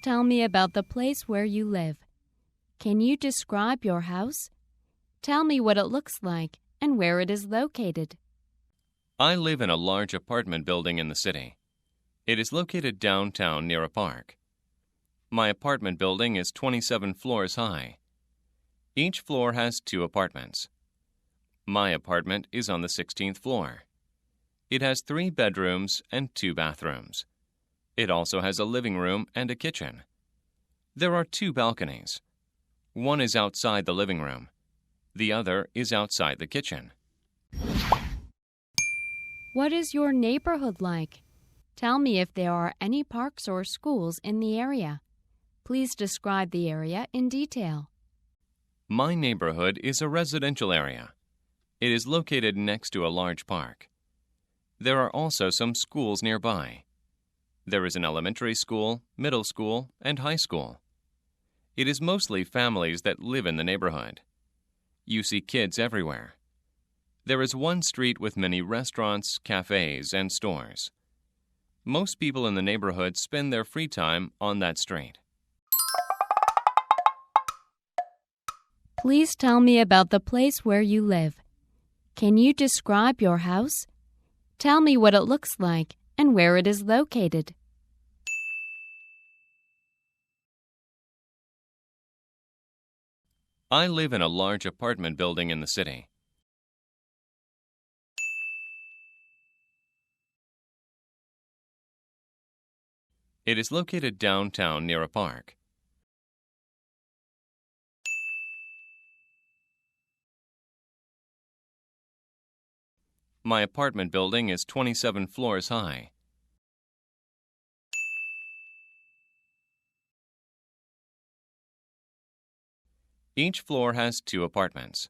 tell me about the place where you live. Can you describe your house? Tell me what it looks like and where it is located. I live in a large apartment building in the city. It is located downtown near a park. My apartment building is 27 floors high. Each floor has 2 apartments. My apartment is on the 16th floor. It has 3 bedrooms and 2 bathrooms. It also has a living room and a kitchen. There are 2 balconies. One is outside the living room. The other is outside the kitchen. What is your neighborhood like? Tell me if there are any parks or schools in the area. Please describe the area in detail. My neighborhood is a residential area. It is located next to a large park. There are also some schools nearby. There is an elementary school, middle school, and high school. It is mostly families that live in the neighborhood. You see kids everywhere. There is one street with many restaurants, cafes, and stores. Most people in the neighborhood spend their free time on that street. Please tell me about the place where you live. Can you describe your house? Tell me what it looks like and where it is located. I live in a large apartment building in the city. It is located downtown near a park. My apartment building is 27 floors high. Each floor has 2 apartments.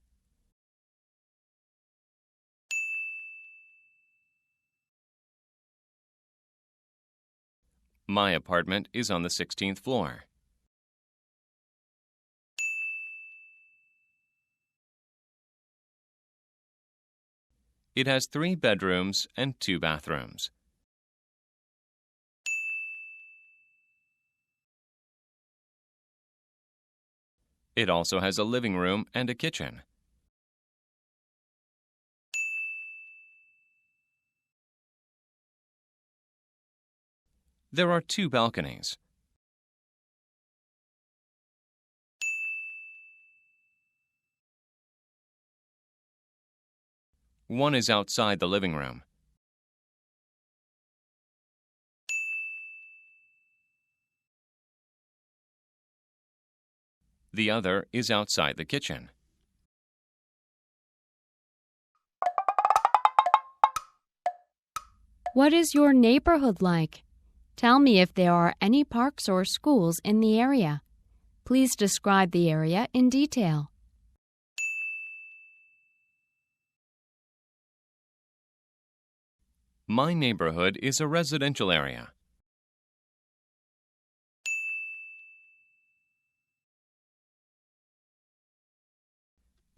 My apartment is on the 16th floor. It has 3 bedrooms and 2 bathrooms. It also has a living room and a kitchen. There are 2 balconies. One is outside the living room. The other is outside the kitchen. What is your neighborhood like? Tell me if there are any parks or schools in the area. Please describe the area in detail. My neighborhood is a residential area.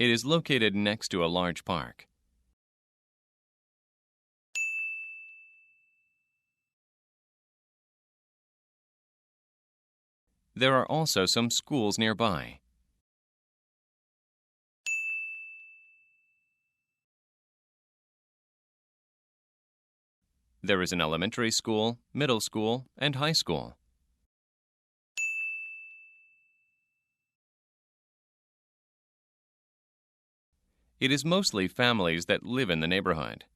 It is located next to a large park. There are also some schools nearby. There is an elementary school, middle school, and high school. It is mostly families that live in the neighborhood.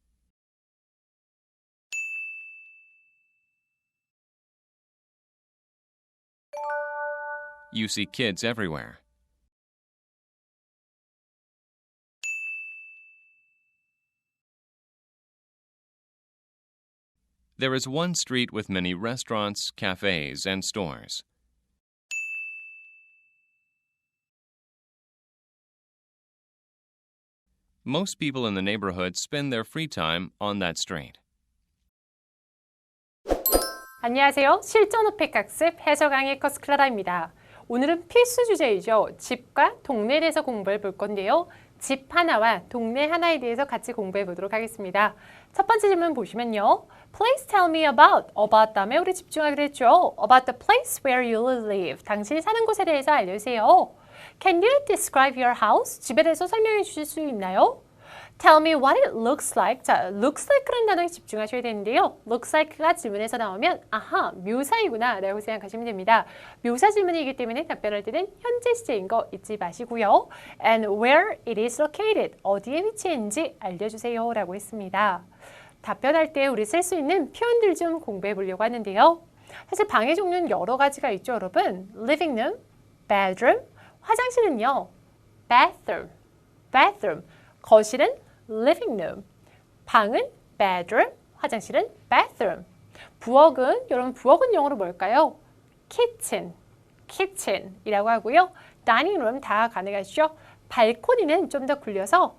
You see kids everywhere. There is one street with many restaurants, cafes, and stores. Most people in the neighborhood spend their free time on that street. 안녕하세요. 실전 어폐 학습 해설 강의 커스클라라입니다. 오늘은 필수 주제이죠. 집과 동네에 대해서 공부해 볼 건데요. 집 하나와 동네 하나에 대해서 같이 공부해 보도록 하겠습니다. 첫 번째 질문 보시면요. Please tell me about 다음에 우리 집중하기로 했죠. About the place where you live. 당신이 사는 곳에 대해서 알려주세요. Can you describe your house? 집에 대해서 설명해 주실 수 있나요? Tell me what it looks like. 자, looks like라는 단어에 집중하셔야 되는데요. looks like가 질문에서 나오면 아하, 묘사이구나 라고 생각하시면 됩니다. 묘사 질문이기 때문에 답변할 때는 현재 시제인 거 잊지 마시고요. And where it is located. 어디에 위치했는지 알려주세요 라고 했습니다. 답변할 때 우리 쓸 수 있는 표현들 좀 공부해 보려고 하는데요. 사실 방의 종류는 여러 가지가 있죠, 여러분. living room, bedroom, 화장실은요. bathroom. 거실은 living room, 방은 bedroom, 화장실은 bathroom. 부엌은 여러분 부엌은 영어로 뭘까요? kitchen이라고 하고요. dining room 다 가능하시죠? 발코니는 좀 더 굴려서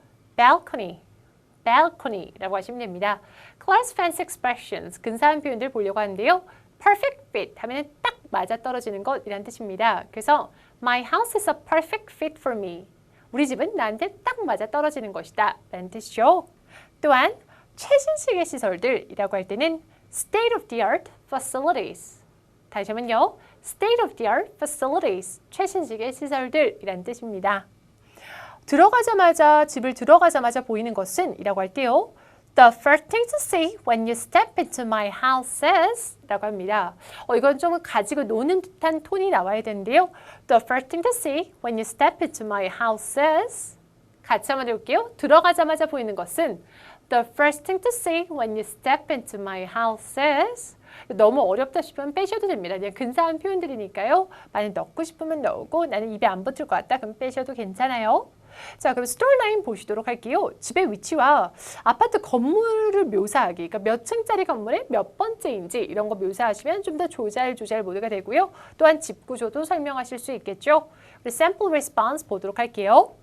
balcony라고 하시면 됩니다. class fancy expressions, 근사한 표현들 보려고 하는데요. perfect fit 하면 딱 맞아떨어지는 것이란 뜻입니다. 그래서 my house is a perfect fit for me. 우리 집은 나한테 딱 맞아떨어지는 것이다 라는 뜻이죠. 또한 최신식의 시설들이라고 할 때는 state of the art facilities. 다시 한번요. state of the art facilities. 최신식의 시설들이라는 뜻입니다. 집을 들어가자마자 보이는 것은 이라고 할 때요. The first thing to see when you step into my house is 라고 합니다. 이건 좀 가지고 노는 듯한 톤이 나와야 되는데요. The first thing to see when you step into my house is 같이 한번 해볼게요. 들어가자마자 보이는 것은 The first thing to see when you step into my house is 너무 어렵다 싶으면 빼셔도 됩니다. 그냥 근사한 표현들이니까요. 만약 넣고 싶으면 넣고 나는 입에 안 붙을 것 같다 그럼 빼셔도 괜찮아요. 자, 그럼 스토리라인 보시도록 할게요. 집의 위치와 아파트 건물을 묘사하기, 그러니까 몇 층짜리 건물의 몇 번째인지 이런 거 묘사하시면 좀 더 조잘 모드가 되고요. 또한 집 구조도 설명하실 수 있겠죠. 우리 sample response 보도록 할게요.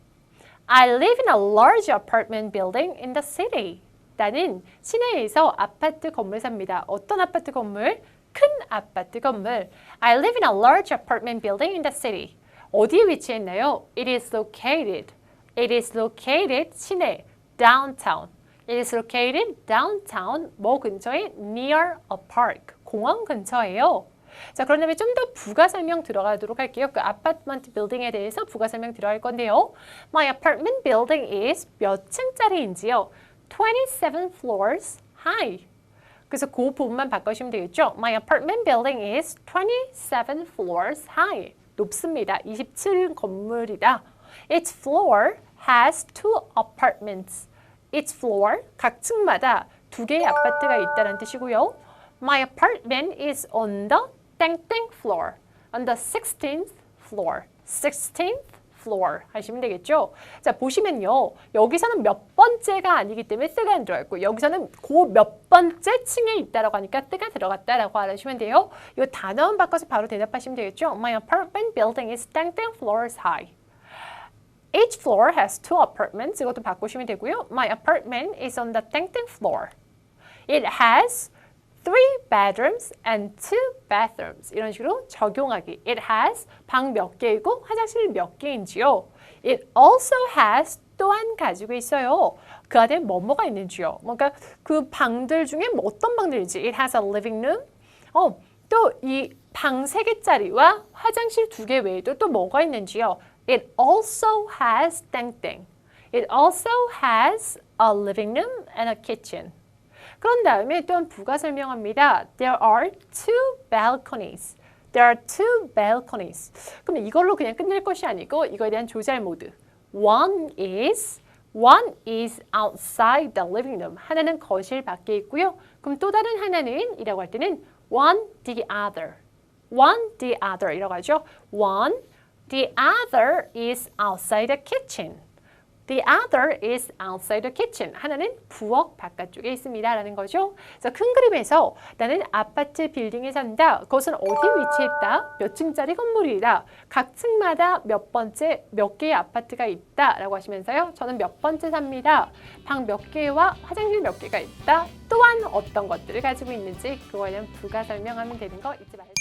I live in a large apartment building in the city. 나는 시내에서 아파트 건물 삽니다. 어떤 아파트 건물? 큰 아파트 건물. I live in a large apartment building in the city. 어디에 위치했나요? It is located 시내 downtown. It is located downtown 뭐 근처에 near a park 공원 근처예요. 자, 그런 다음에 좀 더 부가 설명 들어가도록 할게요. 그 아파트먼트 빌딩에 대해서 부가 설명 들어갈 건데요. My apartment building is 몇 층짜리인지요? 27 floors high. 그래서 그 부분만 바꿔주시면 되겠죠. My apartment building is 27 floors high. 높습니다. 27층 건물이다. Each floor has 2 apartments. Each floor, 각 층마다 2개의 아파트가 있다는 뜻이고요. My apartment is on the 땡땡 floor. On the 16th floor. 16th floor 하시면 되겠죠. 자, 보시면요. 여기서는 몇 번째가 아니기 때문에 뜨가 안 들어가 있고 여기서는 그 몇 번째 층에 있다라고 하니까 뜨가 들어갔다라고 알아주시면 돼요. 이 단어만 바꿔서 바로 대답하시면 되겠죠. My apartment building is 땡땡 floors high. Each floor has 2 apartments. 이것도 바꾸시면 되고요. My apartment is on the 땡땡 floor. It has 3 bedrooms and 2 bathrooms. 이런 식으로 적용하기. It has 방 몇 개이고 화장실 몇 개인지요. It also has 또한 가지고 있어요. 그 안에 뭐가 있는지요. 그러니까 그 방들 중에 어떤 방들인지. It has a living room. 또 이 방 3개짜리와 화장실 2개 외에도 또 뭐가 있는지요. It also has 땡땡. It also has a living room and a kitchen. 그런 다음에 또한 부가 설명합니다. There are 2 balconies. There are 2 balconies. 그럼 이걸로 그냥 끝낼 것이 아니고 이거에 대한 조절 모드. One is outside the living room. 하나는 거실 밖에 있고요. 그럼 또 다른 하나는 이라고 할 때는 one the other. One the other 이라고 하죠. One the other is outside the kitchen. The other is outside the kitchen. 하나는 부엌 바깥쪽에 있습니다. 라는 거죠. 그래서 큰 그림에서 나는 아파트 빌딩에 산다. 그것은 어디에 위치했다? 몇 층짜리 건물이다. 각 층마다 몇 번째, 몇 개의 아파트가 있다. 라고 하시면서요. 저는 몇 번째 삽니다. 방 몇 개와 화장실 몇 개가 있다. 또한 어떤 것들을 가지고 있는지 그거에 대한 부가 설명하면 되는 거 잊지 마세요.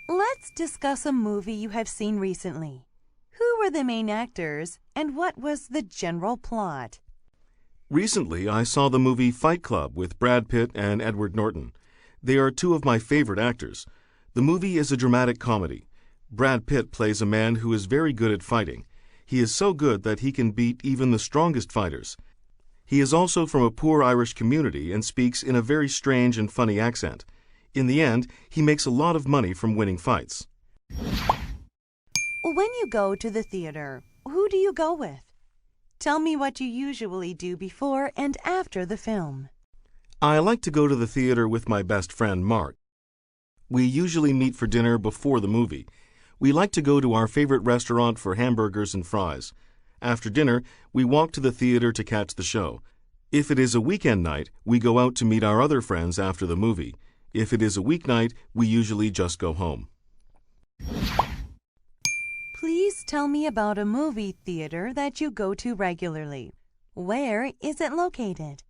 Let's discuss a movie you have seen recently. Who were the main actors and what was the general plot? Recently, I saw the movie Fight Club with Brad Pitt and Edward Norton. They are two of my favorite actors. The movie is a dramatic comedy. Brad Pitt plays a man who is very good at fighting. He is so good that he can beat even the strongest fighters. He is also from a poor Irish community and speaks in a very strange and funny accent. In the end, he makes a lot of money from winning fights. When you go to the theater, who do you go with? Tell me what you usually do before and after the film. I like to go to the theater with my best friend, Mark. We usually meet for dinner before the movie. We like to go to our favorite restaurant for hamburgers and fries. After dinner, we walk to the theater to catch the show. If it is a weekend night, we go out to meet our other friends after the movie. If it is a weeknight, we usually just go home. Please tell me about a movie theater that you go to regularly. Where is it located?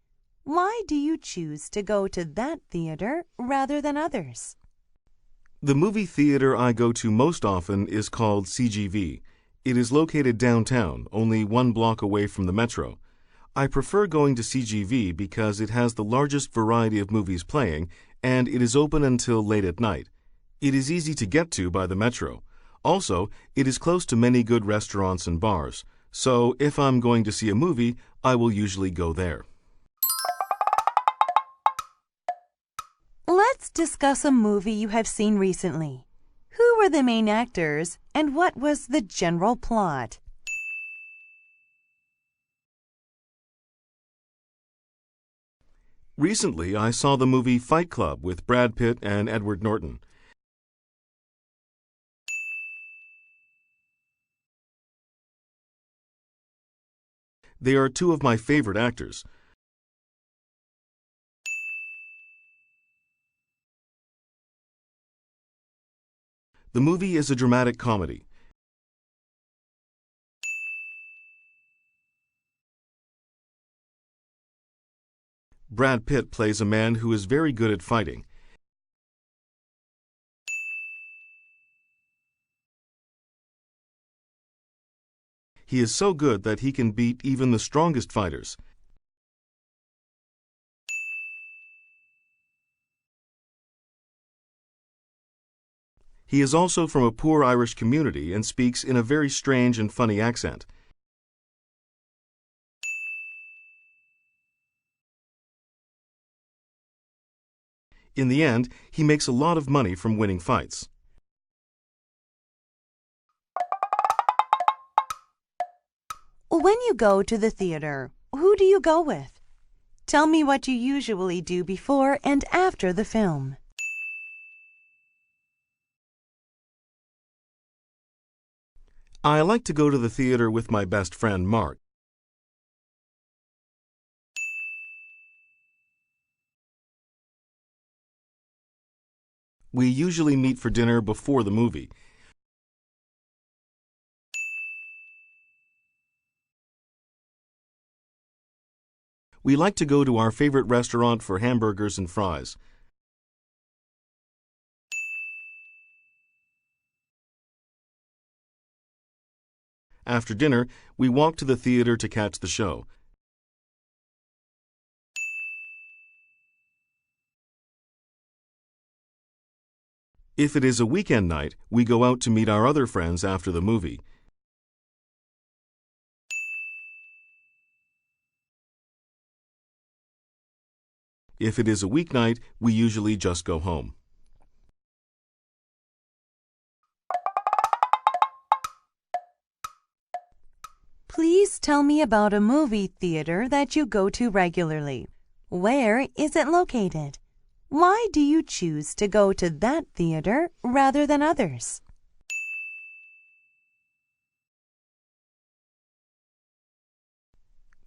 Why do you choose to go to that theater rather than others? The movie theater I go to most often is called CGV. It is located downtown, only 1 block away from the metro. I prefer going to CGV because it has the largest variety of movies playing, and it is open until late at night. It is easy to get to by the metro. Also, it is close to many good restaurants and bars. So, if I'm going to see a movie, I will usually go there. Let's discuss a movie you have seen recently. Who were the main actors and what was the general plot? Recently, I saw the movie Fight Club with Brad Pitt and Edward Norton. They are two of my favorite actors. The movie is a dramatic comedy. Brad Pitt plays a man who is very good at fighting. He is so good that he can beat even the strongest fighters. He is also from a poor Irish community and speaks in a very strange and funny accent. In the end, he makes a lot of money from winning fights. When you go to the theater, who do you go with? Tell me what you usually do before and after the film. I like to go to the theater with my best friend, Mark. We usually meet for dinner before the movie. We like to go to our favorite restaurant for hamburgers and fries. After dinner, we walk to the theater to catch the show. If it is a weekend night, we go out to meet our other friends after the movie. If it is a weeknight, we usually just go home. Please tell me about a movie theater that you go to regularly. Where is it located? Why do you choose to go to that theater rather than others?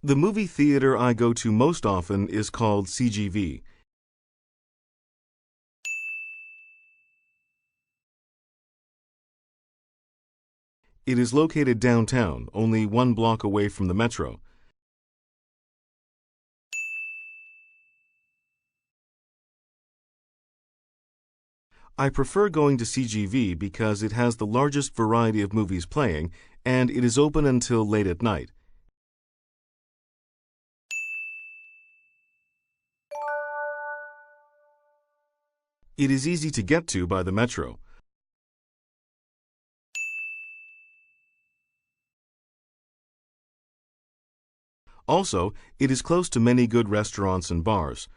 The movie theater I go to most often is called CGV. It is located downtown, only 1 block away from the metro. I prefer going to CGV because it has the largest variety of movies playing, and it is open until late at night. It is easy to get to by the metro. Also, it is close to many good restaurants and bars.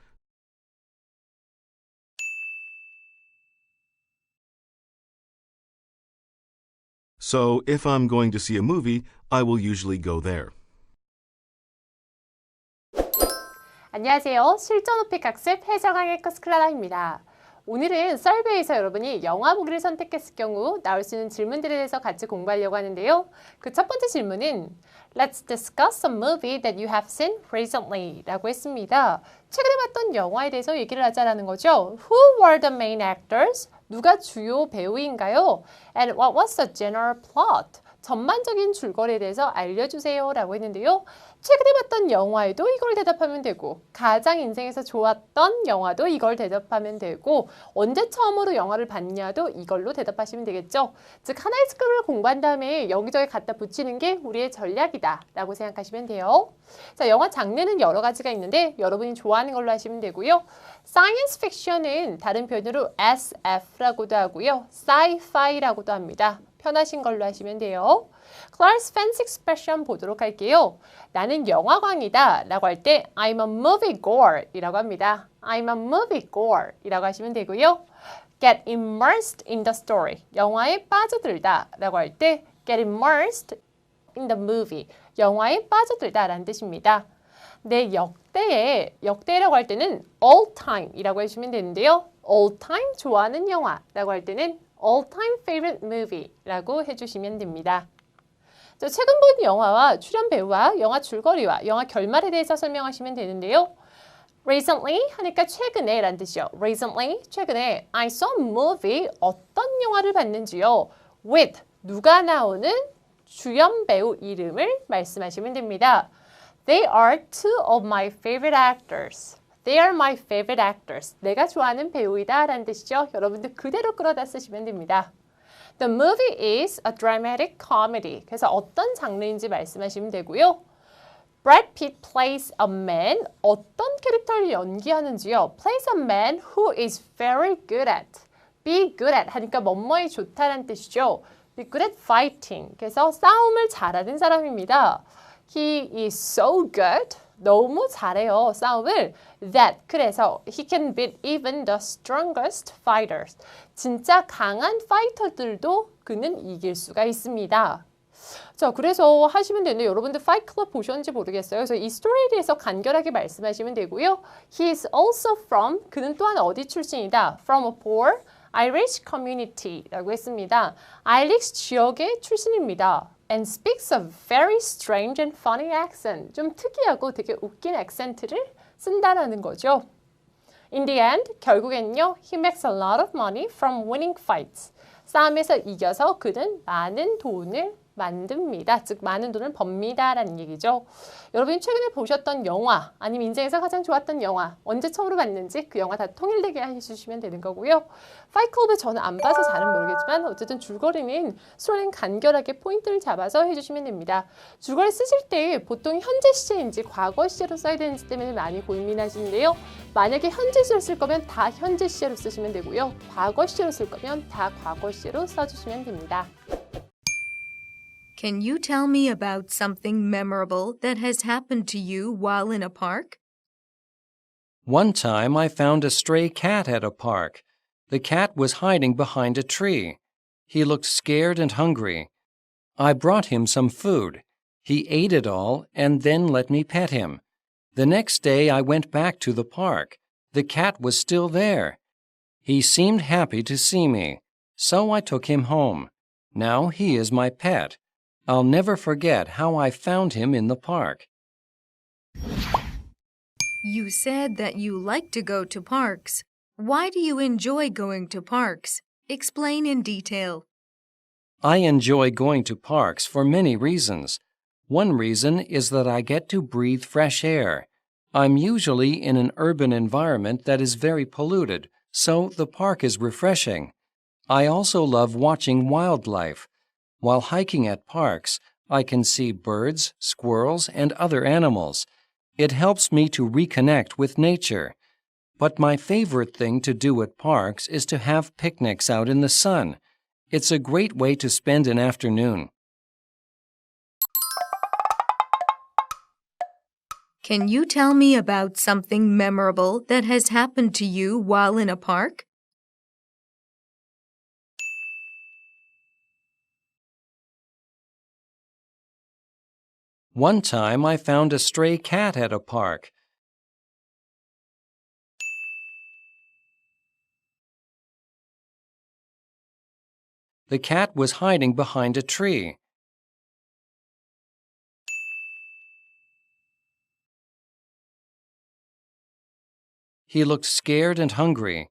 So, if I'm going to see a movie, I will usually go there. 안녕하세요. 실전 호픽 학습 해석왕의 코스클라라입니다. 오늘은 설베이에서 여러분이 영화 보기를 선택했을 경우 나올 수 있는 질문들에 대해서 같이 공부하려고 하는데요. 그 첫 번째 질문은 Let's discuss a movie that you have seen recently 라고 했습니다. 최근에 봤던 영화에 대해서 얘기를 하자라는 거죠. Who were the main actors? 누가 주요 배우인가요? And what was the general plot? 전반적인 줄거리에 대해서 알려주세요 라고 했는데요. 최근에 봤던 영화에도 이걸 대답하면 되고 가장 인생에서 좋았던 영화도 이걸 대답하면 되고 언제 처음으로 영화를 봤냐도 이걸로 대답하시면 되겠죠. 즉 하나의 스크립을 공부한 다음에 여기저기 갖다 붙이는 게 우리의 전략이다 라고 생각하시면 돼요. 자, 영화 장르는 여러 가지가 있는데 여러분이 좋아하는 걸로 하시면 되고요. 사이언스 픽션은 다른 표현으로 SF라고도 하고요. sci-fi라고도 합니다. 편하신 걸로 하시면 돼요. Clark's fancy expression 보도록 할게요. 나는 영화광이다 라고 할 때 I'm a moviegoer 이라고 합니다. I'm a moviegoer 이라고 하시면 되고요. Get immersed in the story. 영화에 빠져들다 라고 할 때 get immersed in the movie. 영화에 빠져들다 라는 뜻입니다. 내 역대라고 할 때는 all time 이라고 해주시면 되는데요. all time 좋아하는 영화 라고 할 때는 all-time favorite movie 라고 해주시면 됩니다. 최근 본 영화와 출연 배우와 영화 줄거리와 영화 결말에 대해서 설명하시면 되는데요. Recently 하니까 최근에 라는 뜻이요. Recently, 최근에 I saw a movie, 어떤 영화를 봤는지요. With, 누가 나오는 주연 배우 이름을 말씀하시면 됩니다. They are two of my favorite actors. They are my favorite actors. 내가 좋아하는 배우이다 라는 뜻이죠. 여러분들 그대로 끌어다 쓰시면 됩니다. The movie is a dramatic comedy. 그래서 어떤 장르인지 말씀하시면 되고요. Brad Pitt plays a man. 어떤 캐릭터를 연기하는지요. Plays a man who is very good at. Be good at 하니까 뭐뭐에 좋다라는 뜻이죠. Be good at fighting. 그래서 싸움을 잘하는 사람입니다. He is so good. 너무 잘해요. 싸움을. That. 그래서 he can beat even the strongest fighters. 진짜 강한 파이터들도 그는 이길 수가 있습니다. 자, 그래서 하시면 되는데 여러분들 파이트 클럽 보셨는지 모르겠어요. 그래서 이 스토리에 대해서 간결하게 말씀하시면 되고요. He is also from. 그는 또한 어디 출신이다. From a poor Irish community라고 했습니다. 아이리시 지역의 출신입니다. And speaks a very strange and funny accent. 좀 특이하고 되게 웃긴 액센트를 쓴다라는 거죠. In the end, 결국엔요, he makes a lot of money from winning fights. 싸움에서 이겨서 그는 많은 돈을 만듭니다. 즉 많은 돈을 법니다 라는 얘기죠. 여러분이 최근에 보셨던 영화 아니면 인생에서 가장 좋았던 영화 언제 처음으로 봤는지 그 영화 다 통일되게 해주시면 되는 거고요. 파이클럽을 저는 안 봐서 잘은 모르겠지만 어쨌든 줄거리는 스토리는 간결하게 포인트를 잡아서 해주시면 됩니다. 줄거리 쓰실 때 보통 현재 시제인지 과거 시제로 써야 되는지 때문에 많이 고민하시는데요. 만약에 현재 시제로 쓸 거면 다 현재 시제로 쓰시면 되고요. 과거 시제로 쓸 거면 다 과거 시제로 써주시면 됩니다. Can you tell me about something memorable that has happened to you while in a park? One time I found a stray cat at a park. The cat was hiding behind a tree. He looked scared and hungry. I brought him some food. He ate it all and then let me pet him. The next day I went back to the park. The cat was still there. He seemed happy to see me, so I took him home. Now he is my pet. I'll never forget how I found him in the park. You said that you like to go to parks. Why do you enjoy going to parks? Explain in detail. I enjoy going to parks for many reasons. One reason is that I get to breathe fresh air. I'm usually in an urban environment that is very polluted, so the park is refreshing. I also love watching wildlife. While hiking at parks, I can see birds, squirrels, and other animals. It helps me to reconnect with nature. But my favorite thing to do at parks is to have picnics out in the sun. It's a great way to spend an afternoon. Can you tell me about something memorable that has happened to you while in a park? One time I found a stray cat at a park. The cat was hiding behind a tree. He looked scared and hungry.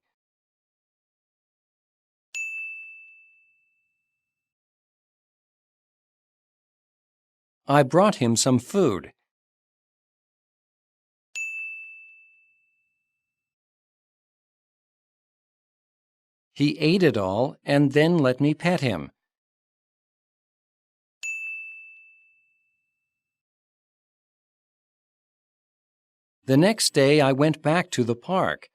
I brought him some food. He ate it all and then let me pet him. The next day I went back to the park.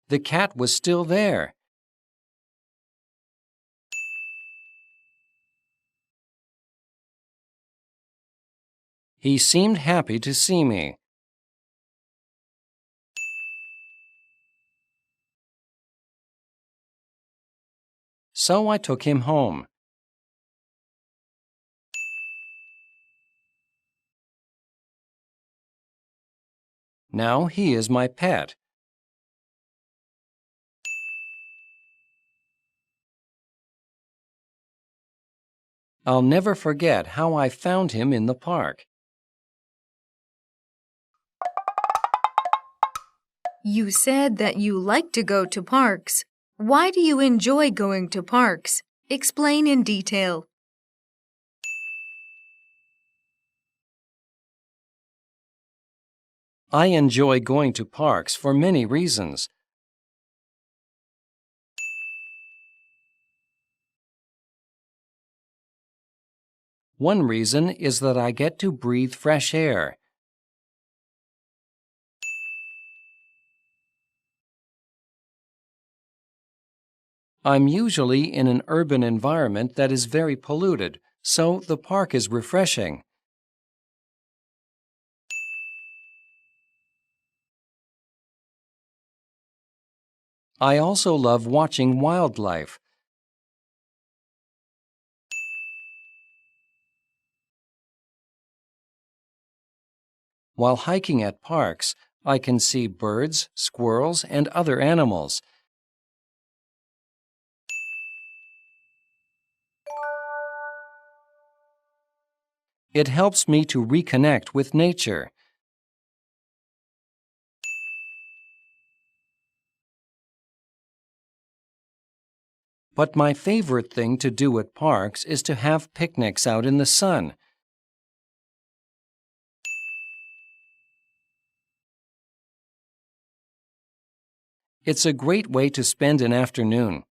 The cat was still there. He seemed happy to see me. So I took him home. Now he is my pet. I'll never forget how I found him in the park. You said that you like to go to parks. Why do you enjoy going to parks? Explain in detail. I enjoy going to parks for many reasons. One reason is that I get to breathe fresh air. I'm usually in an urban environment that is very polluted, so the park is refreshing. I also love watching wildlife. While hiking at parks, I can see birds, squirrels, and other animals. It helps me to reconnect with nature. But my favorite thing to do at parks is to have picnics out in the sun. It's a great way to spend an afternoon.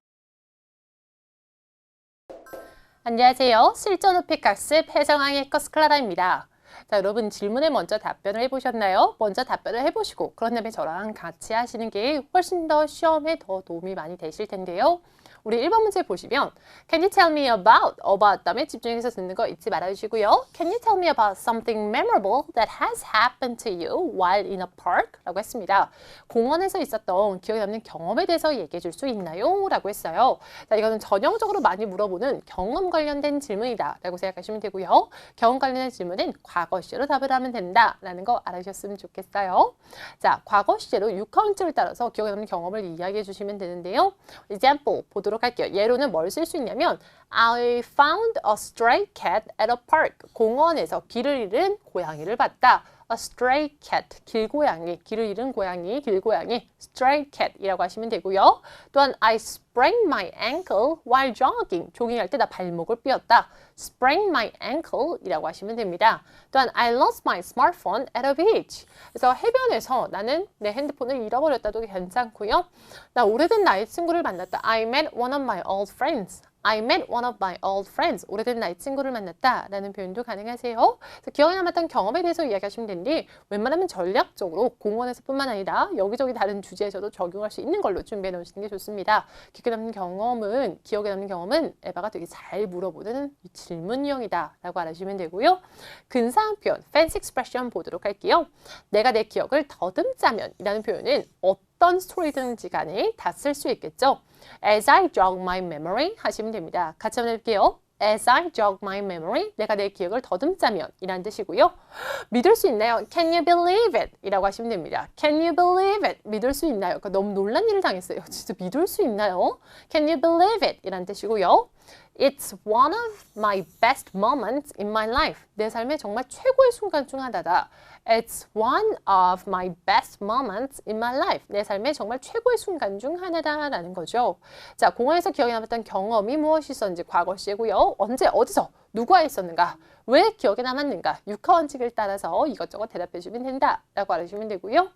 안녕하세요. 실전 호픽 학습 혜정왕의 커스클라라입니다. 자, 여러분 질문에 먼저 답변을 해보셨나요? 먼저 답변을 해보시고 그런 다음에 저랑 같이 하시는 게 훨씬 더 시험에 더 도움이 많이 되실 텐데요. 우리 1번 문제 보시면 Can you tell me about 다음에 집중해서 듣는 거 잊지 말아주시고요. Can you tell me about something memorable that has happened to you while in a park? 라고 했습니다. 공원에서 있었던 기억에 남는 경험에 대해서 얘기해 줄 수 있나요? 라고 했어요. 자, 이거는 전형적으로 많이 물어보는 경험 관련된 질문이다 라고 생각하시면 되고요. 경험 관련된 질문은 과거 시제로 답을 하면 된다 라는 거 알아주셨으면 좋겠어요. 자, 과거 시제로 육하원칙을 따라서 기억에 남는 경험을 이야기해 주시면 되는데요. example 보도록 할게요. 예로는 뭘 쓸 수 있냐면 I found a stray cat at a park. 공원에서 길을 잃은 고양이를 봤다. A stray cat, 길고양이, 길을 잃은 고양이, 길고양이, stray cat이라고 하시면 되고요. 또한 I sprained my ankle while jogging. 조깅할 때 나 발목을 삐었다. sprained my ankle이라고 하시면 됩니다. 또한 I lost my smartphone at a beach. 그래서 해변에서 나는 내 핸드폰을 잃어버렸다도 괜찮고요. 나 오래된 나의 친구를 만났다. I met one of my old friends I met one of my old friends. 오래된 나의 친구를 만났다 라는 표현도 가능하세요. 그래서 기억에 남았던 경험에 대해서 이야기하시면 되는데 웬만하면 전략적으로 공원에서뿐만 아니라 여기저기 다른 주제에서도 적용할 수 있는 걸로 준비해 놓으시는 게 좋습니다. 기억에 남는 경험은 에바가 되게 잘 물어보는 질문형이다 라고 알아주시면 되고요. 근사한 표현, fancy expression 보도록 할게요. 내가 내 기억을 더듬자면 이라는 표현은 어떤 스토리든지 간에 다 쓸 수 있겠죠. As I jog my memory 하시면 됩니다. 같이 한번 해볼게요. As I jog my memory, 내가 내 기억을 더듬자면 이란 뜻이고요. 믿을 수 있나요? Can you believe it? 이라고 하시면 됩니다. Can you believe it? 믿을 수 있나요? 그러니까 너무 놀란 일을 당했어요. 진짜 믿을 수 있나요? Can you believe it? 이란 뜻이고요. It's one of my best moments in my life. 내 삶의 정말 최고의 순간 중 하나다. It's one of my best moments in my life. 내 삶의 정말 최고의 순간 중 하나다라는 거죠. 자, 공항에서 기억에 남았던 경험이 무엇이 있었는지 과거 시제고요. 언제, 어디서, 누구와 있었는가, 왜 기억에 남았는가, 육하 원칙을 따라서 이것저것 대답해 주면 된다라고 알아주시면 되고요.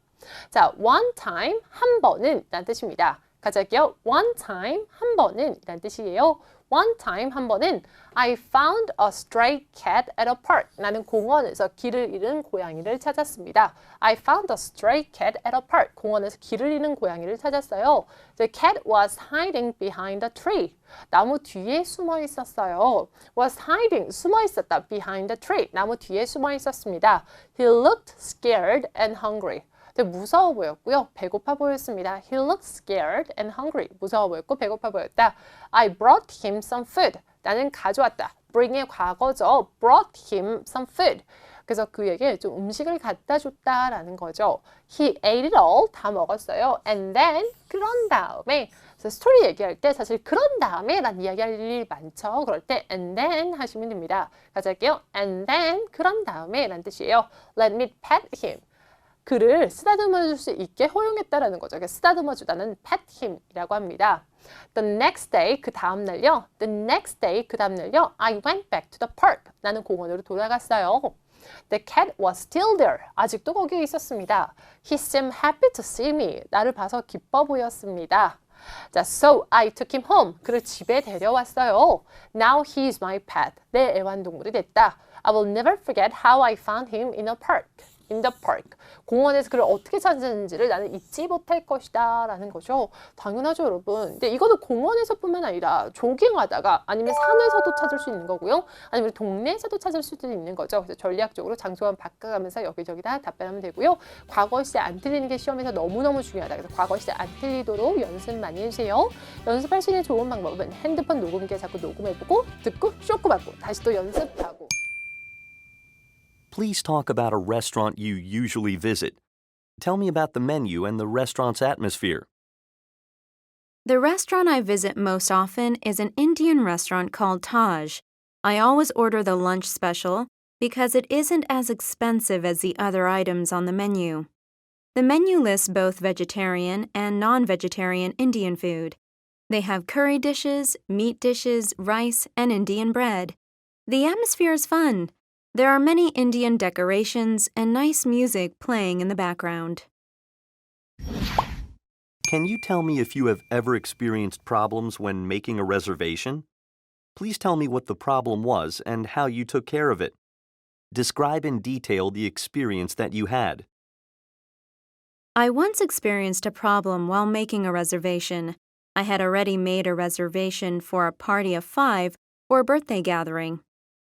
자, one time, 한 번은 라는 뜻입니다. 같이 할게요. one time, 한 번은 이란 뜻이에요. One time, 한 번은 I found a stray cat at a park. 나는 공원에서 길을 잃은 고양이를 찾았습니다. I found a stray cat at a park. 공원에서 길을 잃은 고양이를 찾았어요. The cat was hiding behind a tree. 나무 뒤에 숨어 있었어요. Was hiding, 숨어 있었다. Behind a tree. 나무 뒤에 숨어 있었습니다. He looked scared and hungry. 되게 무서워 보였고요. 배고파 보였습니다. He looked scared and hungry. 무서워 보였고 배고파 보였다. I brought him some food. 나는 가져왔다. bring의 과거죠. brought him some food. 그래서 그에게 좀 음식을 갖다 줬다라는 거죠. He ate it all. 다 먹었어요. And then, 그런 다음에 그래서 스토리 얘기할 때 사실 그런 다음에 란 이야기할 일이 많죠. 그럴 때 and then 하시면 됩니다. 같이 할게요. And then, 그런 다음에 란 뜻이에요. Let me pet him. 그를 쓰다듬어 줄 수 있게 허용했다라는 거죠. 쓰다듬어 주다는 pet him이라고 합니다. The next day, 그 다음 날요. The next day, 그 다음 날요. I went back to the park. 나는 공원으로 돌아갔어요. The cat was still there. 아직도 거기에 있었습니다. He seemed happy to see me. 나를 봐서 기뻐 보였습니다. 자, so I took him home. 그를 집에 데려왔어요. Now he is my pet. 내 애완동물이 됐다. I will never forget how I found him in a park. In the park. 공원에서 그를 어떻게 찾았는지를 나는 잊지 못할 것이다 라는 거죠. 당연하죠, 여러분. 근데 이거는 공원에서뿐만 아니라 조깅하다가 아니면 산에서도 찾을 수 있는 거고요. 아니면 동네에서도 찾을 수도 있는 거죠. 그래서 전략적으로 장소만 바꿔가면서 여기저기 다 답변하면 되고요. 과거 시제 안 틀리는 게 시험에서 너무너무 중요하다. 그래서 과거 시제 안 틀리도록 연습 많이 해주세요. 연습할 수 있는 좋은 방법은 핸드폰 녹음기에 자꾸 녹음해보고 듣고 쇼크 받고 다시 또 연습하고. Please talk about a restaurant you usually visit. Tell me about the menu and the restaurant's atmosphere. The restaurant I visit most often is an Indian restaurant called Taj. I always order the lunch special because it isn't as expensive as the other items on the menu. The menu lists both vegetarian and non-vegetarian Indian food. They have curry dishes, meat dishes, rice, and Indian bread. The atmosphere is fun. There are many Indian decorations and nice music playing in the background. Can you tell me if you have ever experienced problems when making a reservation? Please tell me what the problem was and how you took care of it. Describe in detail the experience that you had. I once experienced a problem while making a reservation. I had already made a reservation for a party of 5 for a birthday gathering.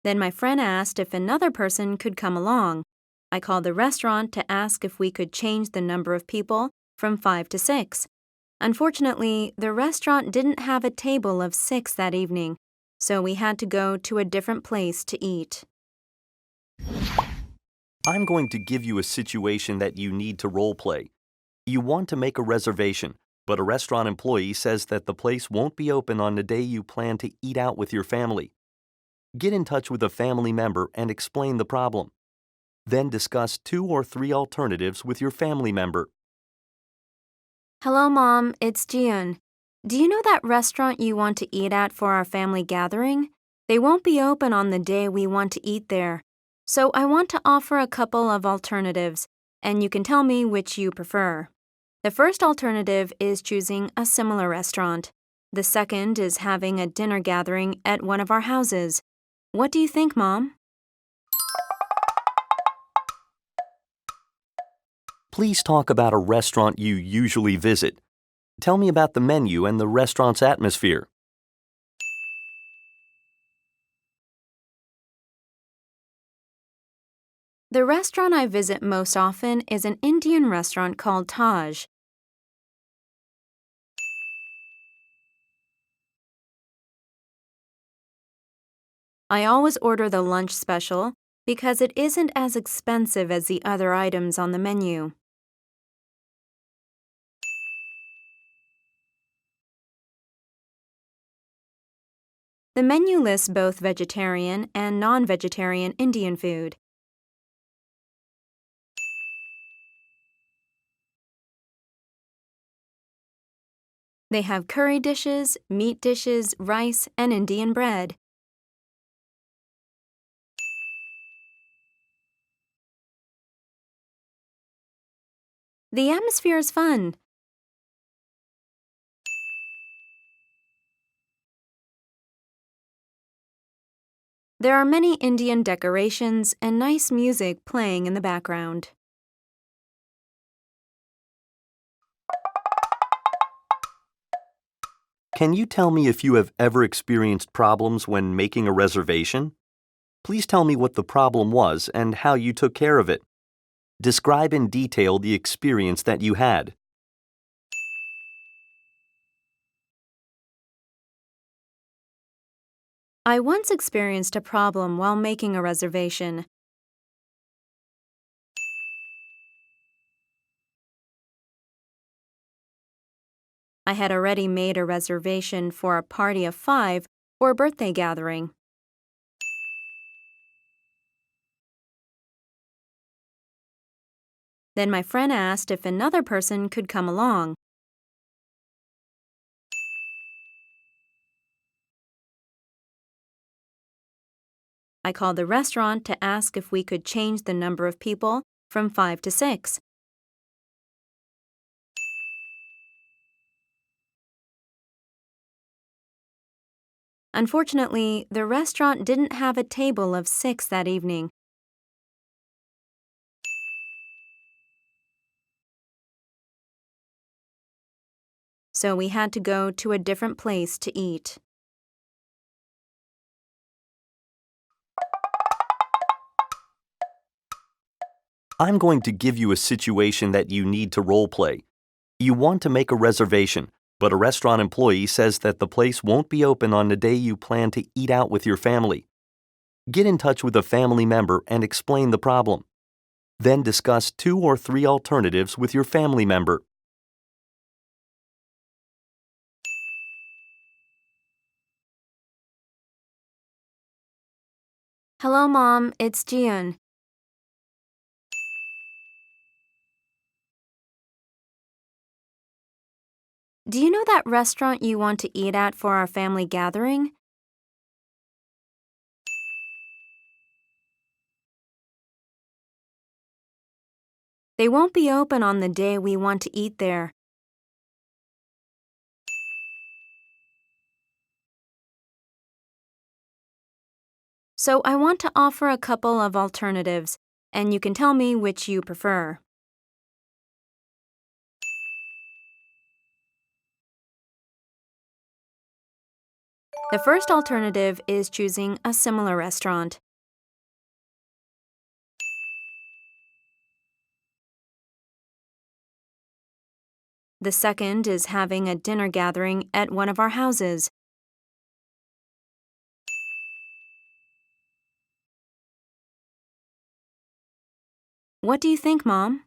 Then my friend asked if another person could come along. I called the restaurant to ask if we could change the number of people from 5 to 6. Unfortunately, the restaurant didn't have a table of 6 that evening, so we had to go to a different place to eat. I'm going to give you a situation that you need to role play. You want to make a reservation, but a restaurant employee says that the place won't be open on the day you plan to eat out with your family. Get in touch with a family member and explain the problem. Then discuss 2 or 3 alternatives with your family member. Hello, Mom. It's Jian. Do you know that restaurant you want to eat at for our family gathering? They won't be open on the day we want to eat there. So I want to offer a couple of alternatives, and you can tell me which you prefer. The first alternative is choosing a similar restaurant. The second is having a dinner gathering at one of our houses. What do you think, Mom? Please talk about a restaurant you usually visit. Tell me about the menu and the restaurant's atmosphere. The restaurant I visit most often is an Indian restaurant called Taj. I always order the lunch special because it isn't as expensive as the other items on the menu. The menu lists both vegetarian and non-vegetarian Indian food. They have curry dishes, meat dishes, rice, and Indian bread. The atmosphere is fun. There are many Indian decorations and nice music playing in the background. Can you tell me if you have ever experienced problems when making a reservation? Please tell me what the problem was and how you took care of it. Describe in detail the experience that you had. I once experienced a problem while making a reservation. I had already made a reservation for a party of 5 or a birthday gathering. Then my friend asked if another person could come along. I called the restaurant to ask if we could change the number of people from 5 to 6. Unfortunately, the restaurant didn't have a table of 6 that evening. So we had to go to a different place to eat. I'm going to give you a situation that you need to role play. You want to make a reservation, but a restaurant employee says that the place won't be open on the day you plan to eat out with your family. Get in touch with a family member and explain the problem. Then discuss 2 or 3 alternatives with your family member. Hello, Mom. It's Jian. Do you know that restaurant you want to eat at for our family gathering? They won't be open on the day we want to eat there. So I want to offer a couple of alternatives, and you can tell me which you prefer. The first alternative is choosing a similar restaurant. The second is having a dinner gathering at one of our houses. What do you think, Mom?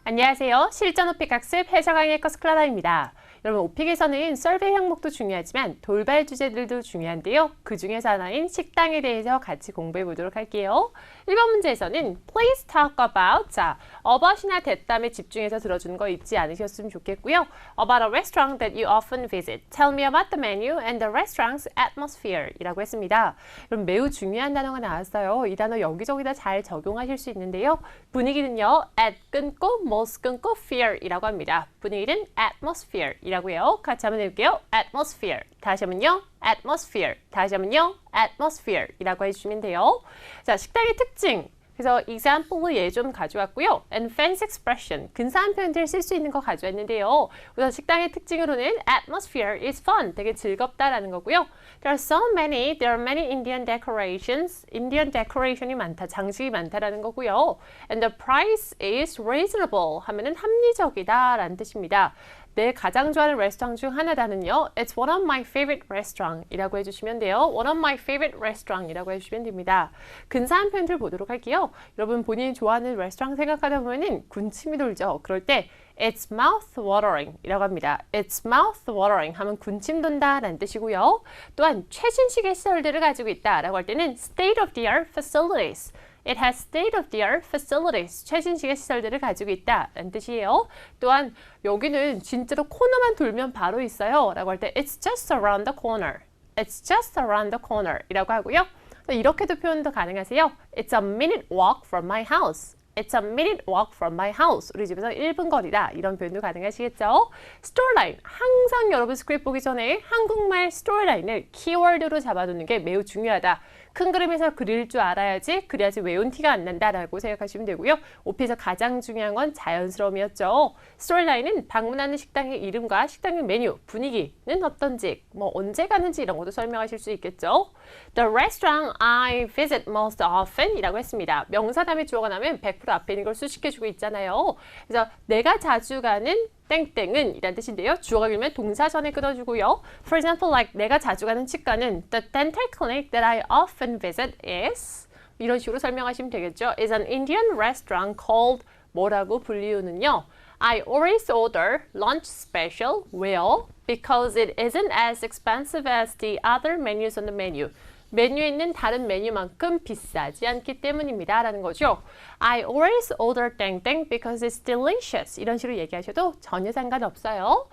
안녕하세요. 실전 오픽 학습 해설 강의 커스클라다입니다. 여러분, 오픽에서는 설베이 항목도 중요하지만 돌발 주제들도 중요한데요. 그 중에서 하나인 식당에 대해서 같이 공부해 보도록 할게요. 1번 문제에서는 please talk about, 자, about이나 that다음에 집중해서 들어주는 거 잊지 않으셨으면 좋겠고요. about a restaurant that you often visit. Tell me about the menu and the restaurant's atmosphere 이라고 했습니다. 그럼 매우 중요한 단어가 나왔어요. 이 단어 여기저기다 잘 적용하실 수 있는데요. 분위기는요, at 끊고, most 끊고, fear 이라고 합니다. 분위기는 atmosphere 이라고 해요. 같이 한번 해볼게요. atmosphere. 다시 한번요. atmosphere. 다시 한번요. atmosphere 이라고 해주시면 돼요. 자, 식당의 특징. 그래서 example로 얘 좀 가져왔고요. and fancy expression. 근사한 표현들을 쓸 수 있는 거 가져왔는데요. 우선 식당의 특징으로는 atmosphere is fun. 되게 즐겁다라는 거고요. There are many Indian decorations. Indian decoration이 많다. 장식이 많다라는 거고요. And the price is reasonable. 하면은 합리적이다라는 뜻입니다. 내 가장 좋아하는 레스토랑 중 하나다는요. It's one of my favorite restaurant 이라고 해주시면 돼요. One of my favorite restaurant 이라고 해주시면 됩니다. 근사한 표현들 보도록 할게요. 여러분 본인이 좋아하는 레스토랑 생각하다 보면은 군침이 돌죠. 그럴 때 It's mouth-watering 이라고 합니다. It's mouth-watering 하면 군침 돈다 라는 뜻이고요. 또한 최신식의 시설들을 가지고 있다 라고 할 때는 state-of-the-art facilities. It has state-of-the-art facilities. 최신식의 시설들을 가지고 있다 라는 뜻이에요. 또한 여기는 진짜로 코너만 돌면 바로 있어요 라고 할 때 It's just around the corner. It's just around the corner 이라고 하고요. 이렇게도 표현도 가능하세요. It's a minute walk from my house. It's a minute walk from my house. 우리 집에서 1분 거리다. 이런 표현도 가능하시겠죠? 스토리라인. 항상 여러분 스크립트 보기 전에 한국말 스토리라인을 키워드로 잡아두는 게 매우 중요하다. 큰 그림에서 그릴 줄 알아야지 그래야지 외운 티가 안 난다라고 생각하시면 되고요. OP에서 가장 중요한 건 자연스러움이었죠. 스토리라인은 방문하는 식당의 이름과 식당의 메뉴, 분위기는 어떤지, 뭐 언제 가는지 이런 것도 설명하실 수 있겠죠. The restaurant I visit most often 이라고 했습니다. 명사 다음에 주어가 나면 100% 앞에 있는 걸 수식해주고 있잖아요. 그래서 내가 자주 가는 땡땡은 이란 뜻인데요. 주어가 길면 동사 전에 끊어주고요. For example, like 내가 자주 가는 치과는 The dental clinic that I often visit is 이런 식으로 설명하시면 되겠죠. Is an Indian restaurant called 뭐라고 불리우는요. I always order lunch special. Well, because it isn't as expensive as the other menus on the menu. 메뉴에 있는 다른 메뉴만큼 비싸지 않기 때문입니다. 라는 거죠. I always order 땡땡 because it's delicious. 이런 식으로 얘기하셔도 전혀 상관없어요.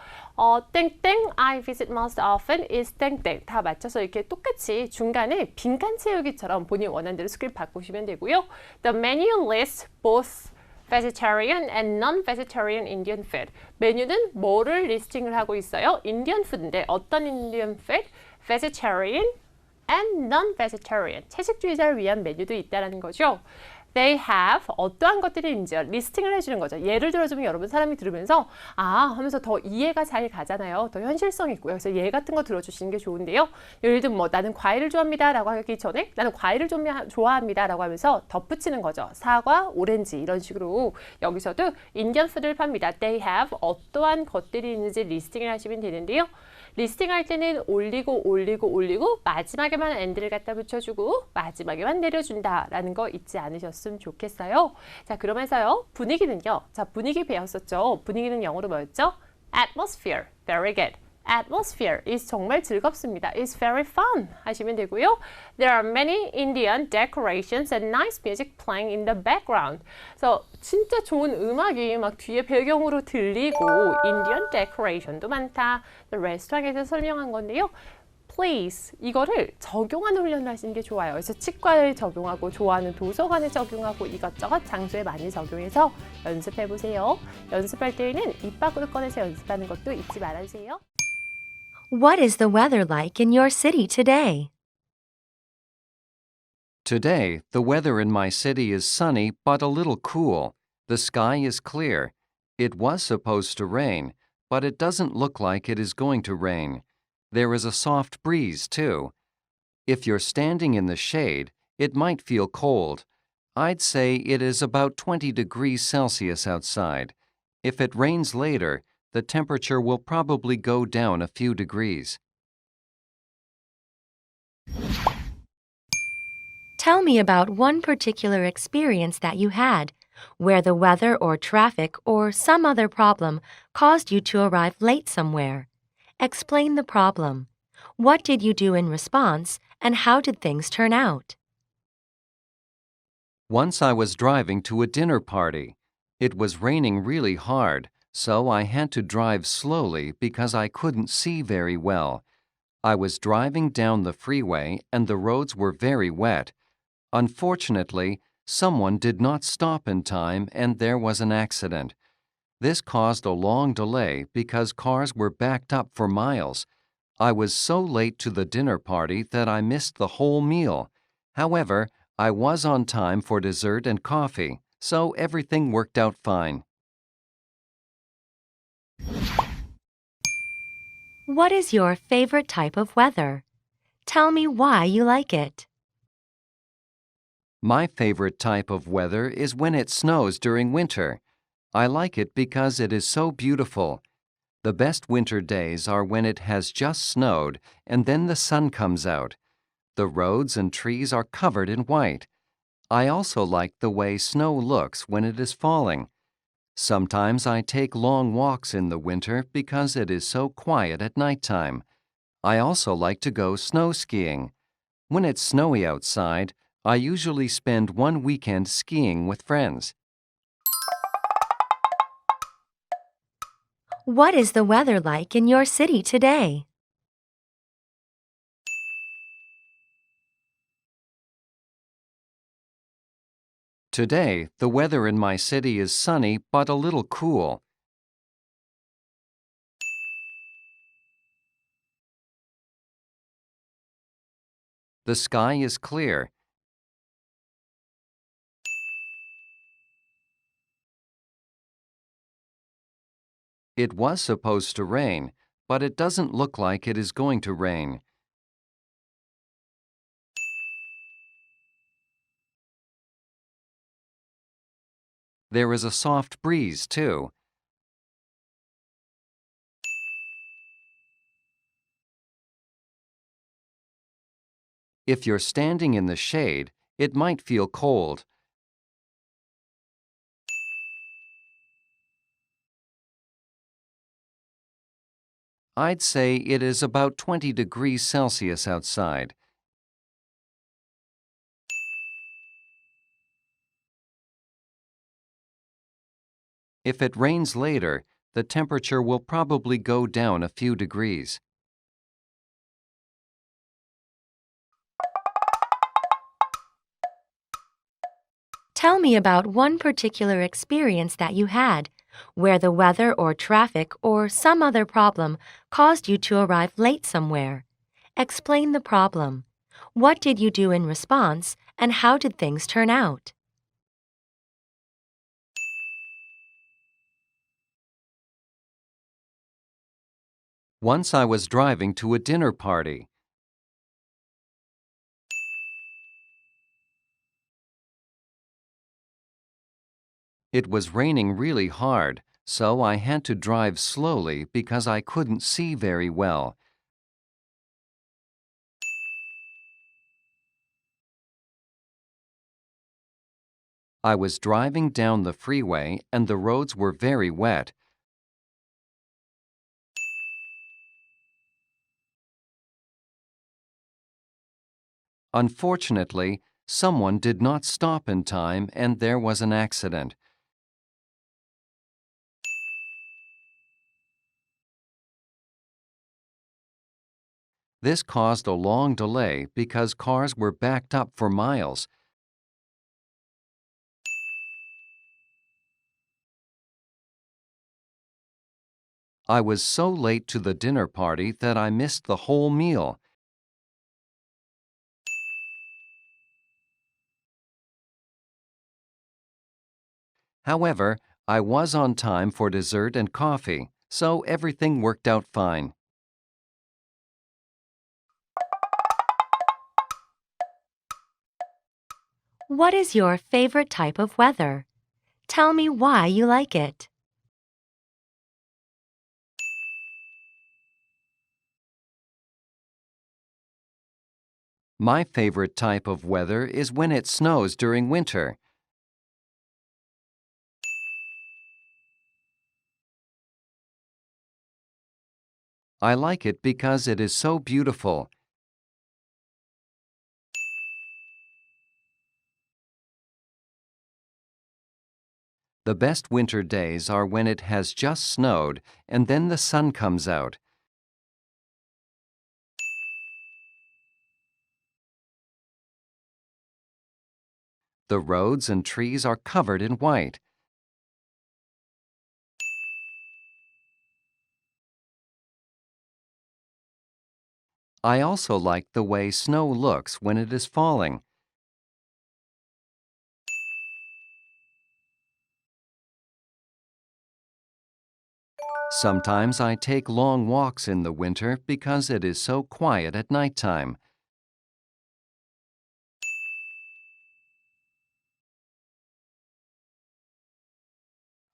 땡땡 I visit most often is 땡땡. 다 맞춰서 이렇게 똑같이 중간에 빈칸 채우기처럼 본인 원하는 대로 스크립트 바꾸시면 되고요. The menu lists both vegetarian and non-vegetarian Indian food. 메뉴는 뭐를 리스팅을 하고 있어요? Indian food인데 어떤 Indian food? Vegetarian and non-vegetarian. 채식주의자를 위한 메뉴도 있다는 거죠. They have 어떠한 것들이 있는지 리스팅을 해주는 거죠. 예를 들어주면 여러분 사람이 들으면서 아 하면서 더 이해가 잘 가잖아요. 더 현실성 있고요. 그래서 예 같은 거 들어주시는 게 좋은데요. 예를 들면 뭐 나는 과일을 좋아합니다 라고 하기 전에 나는 과일을 좀 좋아합니다 라고 하면서 덧붙이는 거죠. 사과, 오렌지 이런 식으로 여기서도 인디언 푸드를 팝니다. They have 어떠한 것들이 있는지 리스팅을 하시면 되는데요. 리스팅할 때는 올리고 마지막에만 and를 갖다 붙여주고 마지막에만 내려준다 라는 거 잊지 않으셨으면 좋겠어요. 자 그러면서요 분위기는요. 자 분위기 배웠었죠. 분위기는 영어로 뭐였죠? Atmosphere. Very good. Atmosphere is 정말 즐겁습니다. It's very fun 하시면 되고요. There are many Indian decorations and nice music playing in the background. 그래서 진짜 좋은 음악이 막 뒤에 배경으로 들리고 Indian decoration도 많다. 레스토랑에서 설명한 건데요. Please 이거를 적용하는 훈련을 하시는 게 좋아요. 그래서 치과에 적용하고 좋아하는 도서관에 적용하고 이것저것 장소에 많이 적용해서 연습해 보세요. 연습할 때에는 입 밖으로 꺼내서 연습하는 것도 잊지 말아주세요. What is the weather like in your city today? Today, the weather in my city is sunny but a little cool. The sky is clear. It was supposed to rain, but it doesn't look like it is going to rain. There is a soft breeze, too. If you're standing in the shade, it might feel cold. I'd say it is about 20 degrees Celsius outside. If it rains later, the temperature will probably go down a few degrees. Tell me about one particular experience that you had, where the weather or traffic or some other problem caused you to arrive late somewhere. Explain the problem. What did you do in response, and how did things turn out? Once I was driving to a dinner party. It was raining really hard, so I had to drive slowly because I couldn't see very well. I was driving down the freeway and the roads were very wet. Unfortunately, someone did not stop in time and there was an accident. This caused a long delay because cars were backed up for miles. I was so late to the dinner party that I missed the whole meal. However, I was on time for dessert and coffee, so everything worked out fine. What is your favorite type of weather? Tell me why you like it. My favorite type of weather is when it snows during winter. I like it because it is so beautiful. The best winter days are when it has just snowed and then the sun comes out. The roads and trees are covered in white. I also like the way snow looks when it is falling. Sometimes I take long walks in the winter because it is so quiet at nighttime. I also like to go snow skiing. When it's snowy outside, I usually spend one weekend skiing with friends. What is the weather like in your city today? Today, the weather in my city is sunny but a little cool. The sky is clear. It was supposed to rain, but it doesn't look like it is going to rain. There is a soft breeze, too. If you're standing in the shade, it might feel cold. I'd say it is about 20 degrees Celsius outside. If it rains later, the temperature will probably go down a few degrees. Tell me about one particular experience that you had, where the weather or traffic or some other problem caused you to arrive late somewhere. Explain the problem. What did you do in response, and how did things turn out? Once I was driving to a dinner party. It was raining really hard, so I had to drive slowly because I couldn't see very well. I was driving down the freeway and the roads were very wet. Unfortunately, someone did not stop in time and there was an accident. This caused a long delay because cars were backed up for miles. I was so late to the dinner party that I missed the whole meal. However, I was on time for dessert and coffee, so everything worked out fine. What is your favorite type of weather? Tell me why you like it. My favorite type of weather is when it snows during winter. I like it because it is so beautiful. The best winter days are when it has just snowed and then the sun comes out. The roads and trees are covered in white. I also like the way snow looks when it is falling. Sometimes I take long walks in the winter because it is so quiet at nighttime.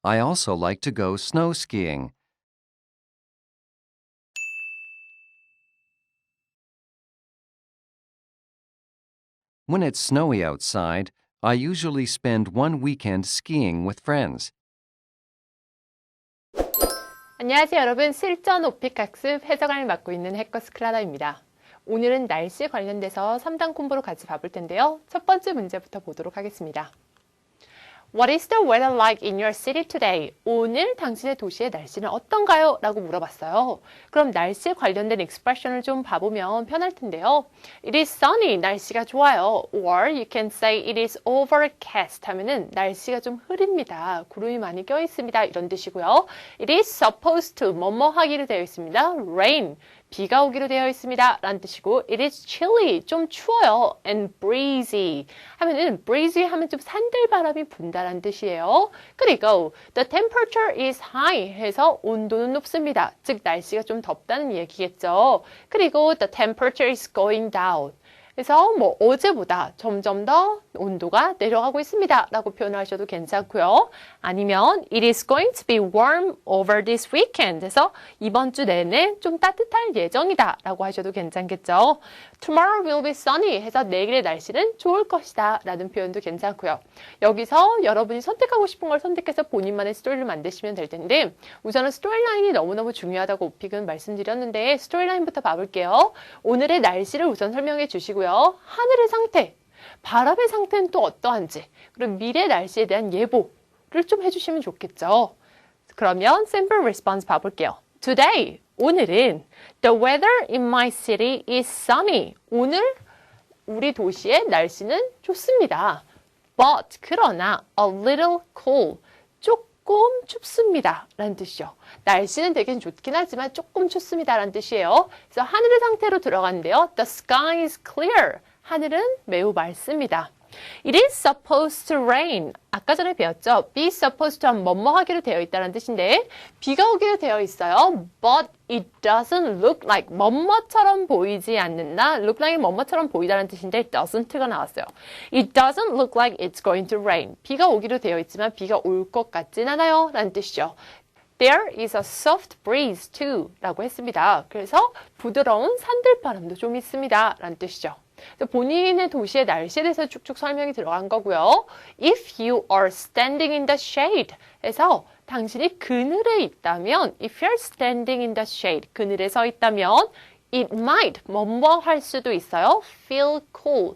I also like to go snow skiing. When it's snowy outside, I usually spend one weekend skiing with friends. 안녕하세요 여러분. 실전 오픽학습 해석을 맡고 있는 해커스 클라라입니다. 오늘은 날씨 관련돼서 3단 콤보로 같이 봐볼 텐데요. 첫 번째 문제부터 보도록 하겠습니다. What is the weather like in your city today? 오늘 당신의 도시의 날씨는 어떤가요? 라고 물어봤어요. 그럼 날씨에 관련된 expression을 좀 봐보면 편할 텐데요. It is sunny. 날씨가 좋아요. Or you can say it is overcast 하면은 날씨가 좀 흐립니다. 구름이 많이 껴 있습니다. 이런 뜻이고요. It is supposed to 뭐뭐 하기로 되어 있습니다. Rain. 비가 오기로 되어 있습니다. 라는 뜻이고 It is chilly. 좀 추워요. And breezy. 하면은 breezy 하면 좀 산들바람이 분다라는 뜻이에요. 그리고 The temperature is high 해서 온도는 높습니다. 즉 날씨가 좀 덥다는 얘기겠죠. 그리고 The temperature is going down. 그래서 뭐 어제보다 점점 더 온도가 내려가고 있습니다. 라고 표현하셔도 괜찮고요. 아니면 It is going to be warm over this weekend. 그래서 이번 주 내내 좀 따뜻할 예정이다. 라고 하셔도 괜찮겠죠. Tomorrow will be sunny. 해서 내일의 날씨는 좋을 것이다. 라는 표현도 괜찮고요. 여기서 여러분이 선택하고 싶은 걸 선택해서 본인만의 스토리를 만드시면 될 텐데 우선은 스토리라인이 너무너무 중요하다고 오픽은 말씀드렸는데 스토리라인부터 봐볼게요. 오늘의 날씨를 우선 설명해 주시고요. 하늘의 상태, 바람의 상태는 또 어떠한지, 그리고 미래 날씨에 대한 예보를 좀 해주시면 좋겠죠. 그러면 sample response 봐볼게요. Today, 오늘은 The weather in my city is sunny. 오늘 우리 도시의 날씨는 좋습니다. But, 그러나 a little cool. 조금 춥습니다. 라는 뜻이죠. 날씨는 되게 좋긴 하지만 조금 춥습니다. 라는 뜻이에요. 그래서 하늘의 상태로 들어가는데요. The sky is clear. 하늘은 매우 맑습니다. It is supposed to rain. 아까 전에 배웠죠? Be supposed to 하면 뭐뭐 하기로 되어 있다는 뜻인데 비가 오기로 되어 있어요. But it doesn't look like 뭐뭐처럼 보이지 않는다. Look like 뭐뭐처럼 보이다는 뜻인데 doesn't가 나왔어요. It doesn't look like it's going to rain. 비가 오기로 되어 있지만 비가 올 것 같진 않아요. 라는 뜻이죠. There is a soft breeze too. 라고 했습니다. 그래서 부드러운 산들바람도 좀 있습니다. 라는 뜻이죠. 본인의 도시의 날씨에 대해서 쭉쭉 설명이 들어간 거고요. If you are standing in the shade 해서 당신이 그늘에 있다면 If you're standing in the shade 그늘에 서 있다면 It might 뭐뭐 할 수도 있어요. Feel cool.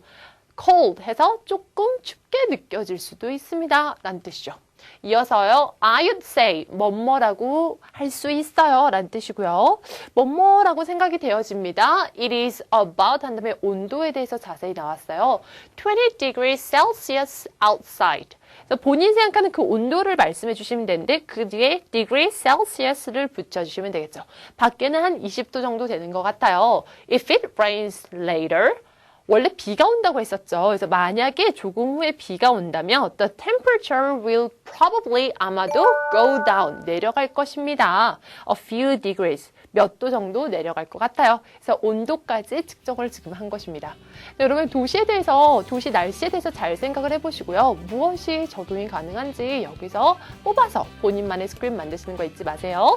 Cold 해서 조금 춥게 느껴질 수도 있습니다. 라는 뜻이죠. 이어서요. I would say 뭐뭐라고 할 수 있어요. 라는 뜻이고요. 뭐뭐라고 생각이 되어집니다. It is about 한 다음에 온도에 대해서 자세히 나왔어요. 20 degrees Celsius outside. 그래서 본인 생각하는 그 온도를 말씀해 주시면 되는데 그 뒤에 degree Celsius를 붙여주시면 되겠죠. 밖에는 한 20도 정도 되는 것 같아요. If it rains later. 원래 비가 온다고 했었죠. 그래서 만약에 조금 후에 비가 온다면 the temperature will probably 아마도 go down, 내려갈 것입니다. A few degrees, 몇 도 정도 내려갈 것 같아요. 그래서 온도까지 측정을 지금 한 것입니다. 여러분 도시에 대해서, 도시 날씨에 대해서 잘 생각을 해보시고요. 무엇이 적용이 가능한지 여기서 뽑아서 본인만의 스크립트 만드시는 거 잊지 마세요.